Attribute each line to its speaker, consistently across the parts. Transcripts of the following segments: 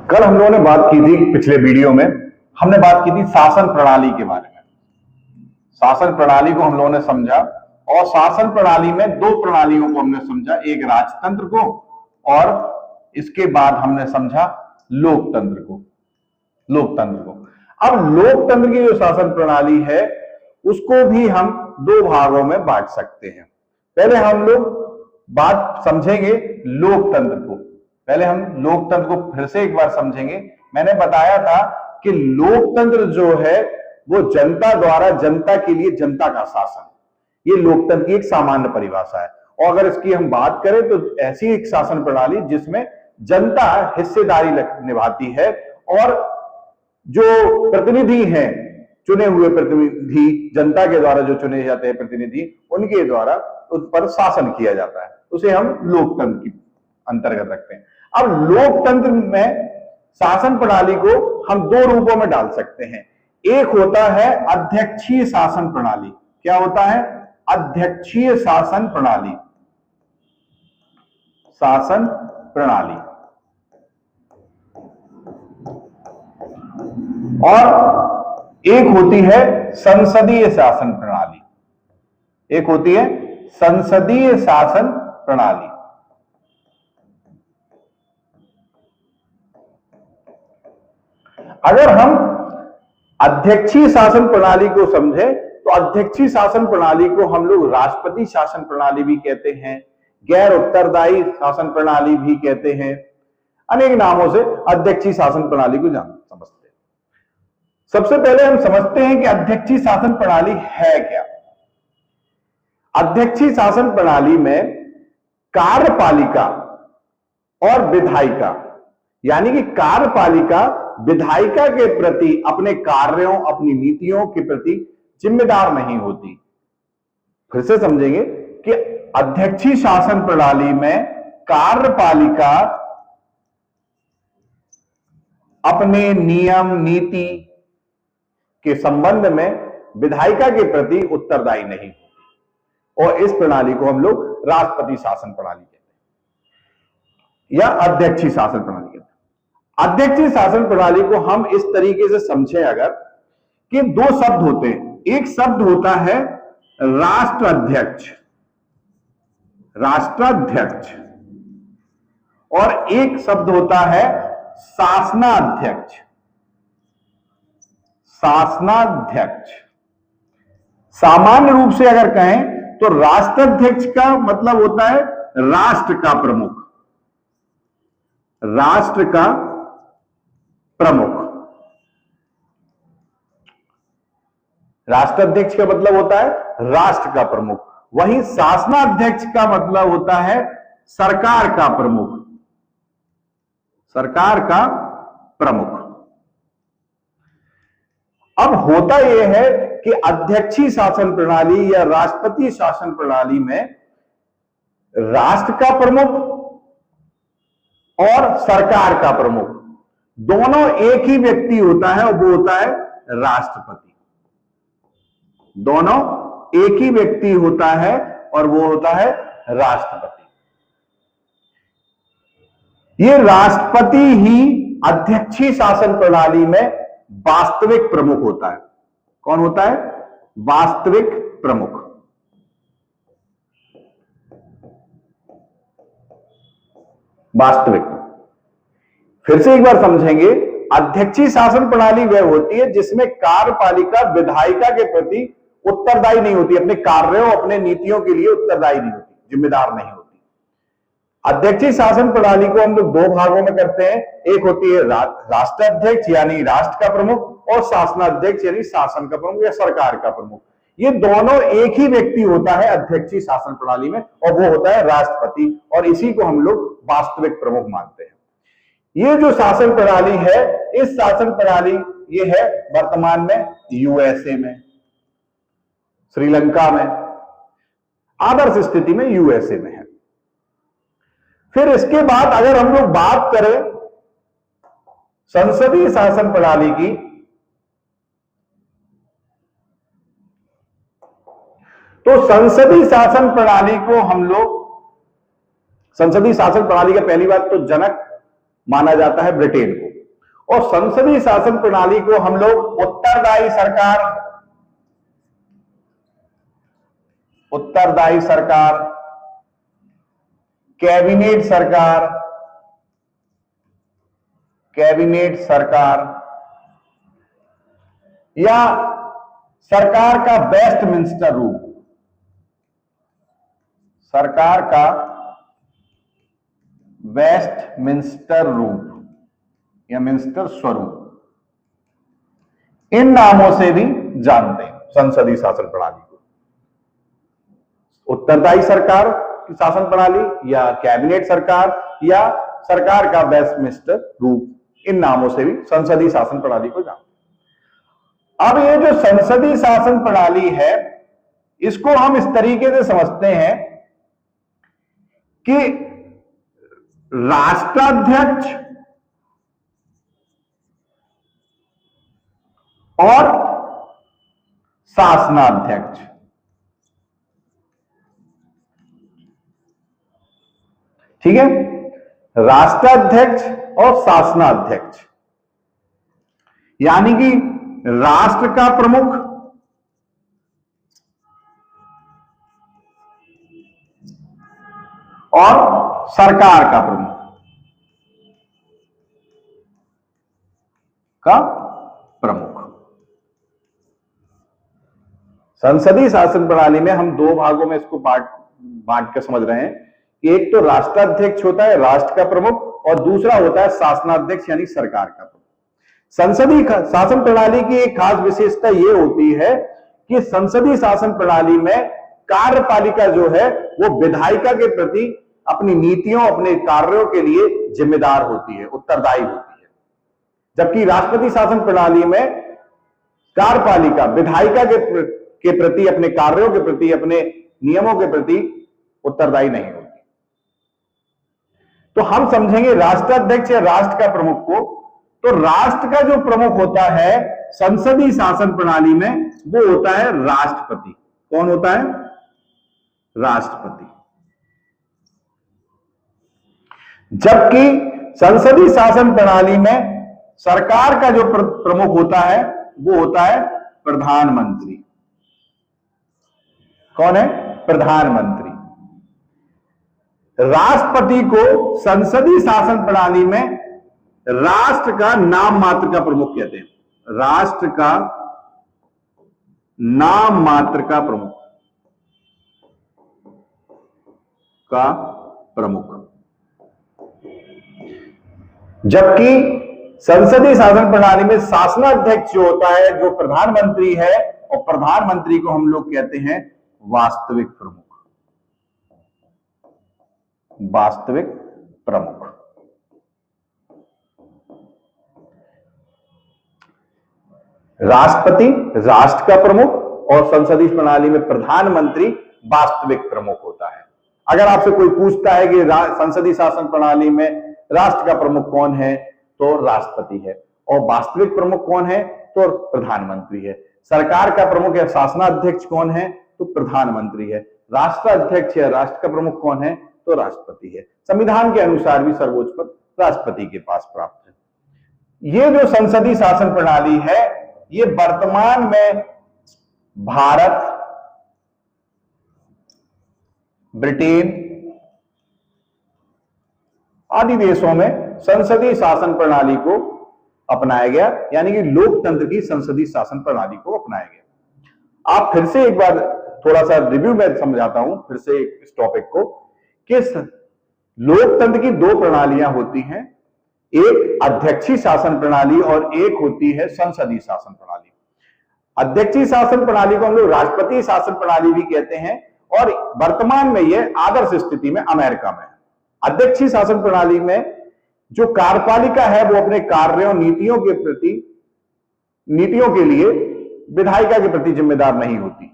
Speaker 1: कल हम लोगों ने बात की थी, पिछले वीडियो में हमने बात की थी शासन प्रणाली के बारे में। शासन प्रणाली को हम लोगों ने समझा और शासन प्रणाली में दो प्रणालियों को हमने समझा, एक राजतंत्र को और इसके बाद हमने समझा लोकतंत्र को। अब लोकतंत्र की जो शासन प्रणाली है उसको भी हम दो भागों में बांट सकते हैं। पहले हम लोग बात समझेंगे लोकतंत्र को। पहले हम लोकतंत्र को फिर से एक बार समझेंगे। मैंने बताया था कि लोकतंत्र जो है वो जनता द्वारा जनता के लिए जनता का शासन, ये लोकतंत्र की एक सामान्य परिभाषा है। और अगर इसकी हम बात करें तो ऐसी एक शासन प्रणाली जिसमें जनता हिस्सेदारी निभाती है और जो प्रतिनिधि हैं, चुने हुए प्रतिनिधि, जनता के द्वारा जो चुने जाते हैं प्रतिनिधि, उनके द्वारा उस पर शासन किया जाता है, उसे हम लोकतंत्र की अंतर्गत रखते हैं। अब लोकतंत्र में शासन प्रणाली को हम दो रूपों में डाल सकते हैं। एक होता है अध्यक्षीय शासन प्रणाली। क्या होता है? अध्यक्षीय शासन प्रणाली। शासन प्रणाली। और एक होती है संसदीय शासन प्रणाली। एक होती है संसदीय शासन प्रणाली। अगर हम अध्यक्षीय शासन प्रणाली को समझें तो अध्यक्षीय शासन प्रणाली को हम लोग राष्ट्रपति शासन प्रणाली भी कहते हैं, गैर उत्तरदायी शासन प्रणाली भी कहते हैं, अनेक नामों से अध्यक्षीय शासन प्रणाली को समझते हैं। सबसे पहले हम समझते हैं कि अध्यक्षीय शासन प्रणाली है क्या। अध्यक्षीय शासन प्रणाली में कार्यपालिका और विधायिका, यानी कि कार्यपालिका विधायिका के प्रति अपने कार्यों, अपनी नीतियों के प्रति जिम्मेदार नहीं होती। फिर से समझेंगे कि अध्यक्षीय शासन प्रणाली में कार्यपालिका अपने नियम, नीति के संबंध में विधायिका के प्रति उत्तरदायी नहीं होती और इस प्रणाली को हम लोग राष्ट्रपति शासन प्रणाली कहते हैं या अध्यक्षीय शासन प्रणाली कहते हैं। अध्यक्षीय शासन प्रणाली को हम इस तरीके से समझें अगर कि दो शब्द होते हैं। एक शब्द होता है राष्ट्राध्यक्ष, राष्ट्राध्यक्ष, और एक शब्द होता है शासनाध्यक्ष, शासनाध्यक्ष। सामान्य रूप से अगर कहें तो राष्ट्राध्यक्ष का मतलब होता है राष्ट्र का प्रमुख, राष्ट्र का प्रमुख। राष्ट्राध्यक्ष का मतलब होता है राष्ट्र का प्रमुख। वहीं शासनाध्यक्ष का मतलब होता है सरकार का प्रमुख, सरकार का प्रमुख। अब होता यह है कि अध्यक्षीय शासन प्रणाली या राष्ट्रपति शासन प्रणाली में राष्ट्र का प्रमुख और सरकार का प्रमुख दोनों एक ही व्यक्ति होता है और वो होता है राष्ट्रपति। दोनों एक ही व्यक्ति होता है और वो होता है राष्ट्रपति। ये राष्ट्रपति ही अध्यक्षीय शासन प्रणाली में वास्तविक प्रमुख होता है। कौन होता है? वास्तविक प्रमुख। वास्तविक। फिर से एक बार समझेंगे, अध्यक्षीय शासन प्रणाली वह होती है जिसमें कार्यपालिका विधायिका के प्रति उत्तरदायी नहीं होती, अपने कार्यों, अपने नीतियों के लिए उत्तरदायी नहीं होती, जिम्मेदार नहीं होती। अध्यक्षीय शासन प्रणाली को हम लोग दो भागों में करते हैं। एक होती है राष्ट्राध्यक्ष यानी राष्ट्र का प्रमुख और शासनाध्यक्ष यानी शासन का प्रमुख या सरकार का प्रमुख। ये दोनों एक ही व्यक्ति होता है अध्यक्षीय शासन प्रणाली में और वो होता है राष्ट्रपति, और इसी को हम लोग वास्तविक प्रमुख मानते हैं। ये जो शासन प्रणाली है, इस शासन प्रणाली ये है वर्तमान में यूएसए में, श्रीलंका में, आदर्श स्थिति में यूएसए में है। फिर इसके बाद अगर हम लोग बात करें संसदीय शासन प्रणाली की, तो संसदीय शासन प्रणाली को हम लोग, संसदीय शासन प्रणाली का पहली बात तो जनक माना जाता है ब्रिटेन को। और संसदीय शासन प्रणाली को हम लोग उत्तरदायी सरकार, कैबिनेट सरकार या सरकार का वेस्टमिंस्टर रूप, सरकार का वेस्टमिंस्टर रूप या मिंस्टर स्वरूप, इन नामों से भी जानते हैं संसदीय शासन प्रणाली को। उत्तरदायी सरकार की शासन प्रणाली या कैबिनेट सरकार या सरकार का वेस्टमिंस्टर रूप, इन नामों से भी संसदीय शासन प्रणाली को जानते हैं। अब ये जो संसदीय शासन प्रणाली है, इसको हम इस तरीके से समझते हैं कि राष्ट्राध्यक्ष और शासनाध्यक्ष, ठीक है, राष्ट्राध्यक्ष और शासनाध्यक्ष, यानी कि राष्ट्र का प्रमुख और सरकार का प्रमुख। संसदीय शासन प्रणाली में हम दो भागों में इसको बांट के समझ रहे हैं। एक तो राष्ट्राध्यक्ष होता है, राष्ट्र का प्रमुख, और दूसरा होता है शासनाध्यक्ष यानी सरकार का प्रमुख। संसदीय शासन प्रणाली की एक खास विशेषता यह होती है कि संसदीय शासन प्रणाली में कार्यपालिका जो है वो विधायिका के प्रति अपनी नीतियों, अपने कार्यों के लिए जिम्मेदार होती है, उत्तरदायी होती है, जबकि राष्ट्रपति शासन प्रणाली में कार्यपालिका विधायिका के प्रति, अपने कार्यों के प्रति, अपने नियमों के प्रति उत्तरदायी नहीं होती। तो हम समझेंगे राष्ट्राध्यक्ष या राष्ट्र का प्रमुख को, तो राष्ट्र का जो प्रमुख होता है संसदीय शासन प्रणाली में वो होता है राष्ट्रपति। कौन होता है? राष्ट्रपति। जबकि संसदीय शासन प्रणाली में सरकार का जो प्रमुख होता है वो होता है प्रधानमंत्री। कौन है? प्रधानमंत्री। राष्ट्रपति को संसदीय शासन प्रणाली में राष्ट्र का नाम मात्र का प्रमुख कहते हैं। राष्ट्र का नाम मात्र का प्रमुख। जबकि संसदीय शासन प्रणाली में शासनाध्यक्ष जो होता है, जो प्रधानमंत्री है, और प्रधानमंत्री को हम लोग कहते हैं वास्तविक प्रमुख। वास्तविक प्रमुख। राष्ट्रपति राष्ट्र का प्रमुख और संसदीय प्रणाली में प्रधानमंत्री वास्तविक प्रमुख होता है। अगर आपसे कोई पूछता है कि संसदीय शासन प्रणाली में राष्ट्र का प्रमुख कौन है, तो राष्ट्रपति है, और वास्तविक प्रमुख कौन है, तो प्रधानमंत्री है। सरकार का प्रमुख या शासनाध्यक्ष कौन है, तो प्रधानमंत्री है। राष्ट्राध्यक्ष या राष्ट्र का प्रमुख कौन है, तो राष्ट्रपति है। संविधान के अनुसार भी सर्वोच्च पद राष्ट्रपति के पास प्राप्त है। ये जो संसदीय शासन प्रणाली है, ये वर्तमान में भारत, ब्रिटेन आदि देशों में संसदीय शासन प्रणाली को अपनाया गया, यानी कि लोकतंत्र की संसदीय शासन प्रणाली को अपनाया गया। आप फिर से एक बार थोड़ा सा रिव्यू में समझाता हूं फिर से इस टॉपिक को, कि लोकतंत्र की दो प्रणालियां होती हैं, एक अध्यक्षीय शासन प्रणाली और एक होती है संसदीय शासन प्रणाली। अध्यक्षीय शासन प्रणाली को हम लोग राष्ट्रपति शासन प्रणाली भी कहते हैं, और वर्तमान में यह आदर्श स्थिति में अमेरिका में है। अध्यक्षीय शासन प्रणाली में जो कार्यपालिका है वो अपने कार्यों, नीतियों के लिए विधायिका के प्रति जिम्मेदार नहीं होती।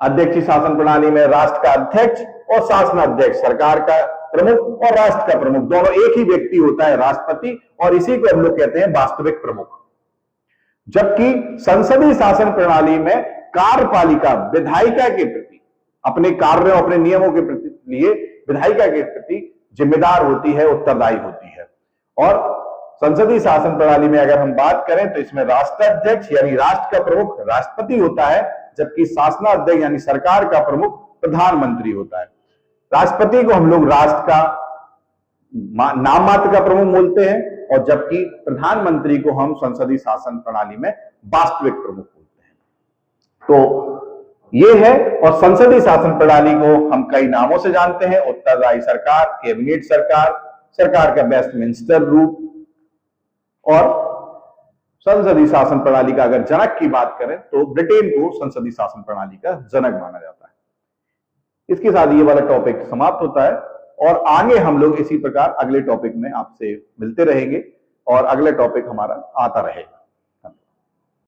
Speaker 1: अध्यक्षीय शासन प्रणाली में राष्ट्र का अध्यक्ष और शासनाध्यक्ष, सरकार का प्रमुख और राष्ट्र का प्रमुख, दोनों एक ही व्यक्ति होता है, राष्ट्रपति, और इसी को हम लोग कहते हैं वास्तविक प्रमुख। जबकि संसदीय शासन प्रणाली में कार्यपालिका विधायिका के प्रति, अपने कार्यों, अपने नियमों के प्रति लिए विधायिका के प्रति जिम्मेदार होती है, उत्तरदायी होती है। और संसदीय शासन प्रणाली में अगर हम बात करें तो इसमें राष्ट्राध्यक्ष यानी राष्ट्र का प्रमुख राष्ट्रपति होता है, जबकि शासनाध्यक्ष यानी सरकार का प्रमुख प्रधानमंत्री होता है। राष्ट्रपति को हम लोग राष्ट्र का नाम मात्र का प्रमुख बोलते हैं, और जबकि प्रधानमंत्री को हम संसदीय शासन प्रणाली में वास्तविक प्रमुख बोलते हैं। तो ये है, और संसदीय शासन प्रणाली को हम कई नामों से जानते हैं: उत्तरदायी सरकार, कैबिनेट सरकार, सरकार का वेस्टमिंस्टर रूप। और संसदीय शासन प्रणाली का अगर जनक की बात करें तो ब्रिटेन को संसदीय शासन प्रणाली का जनक माना जाता है। इसके साथ ये वाला टॉपिक समाप्त होता है, और आगे हम लोग इसी प्रकार अगले टॉपिक में आपसे मिलते रहेंगे और अगले टॉपिक हमारा आता रहेगा।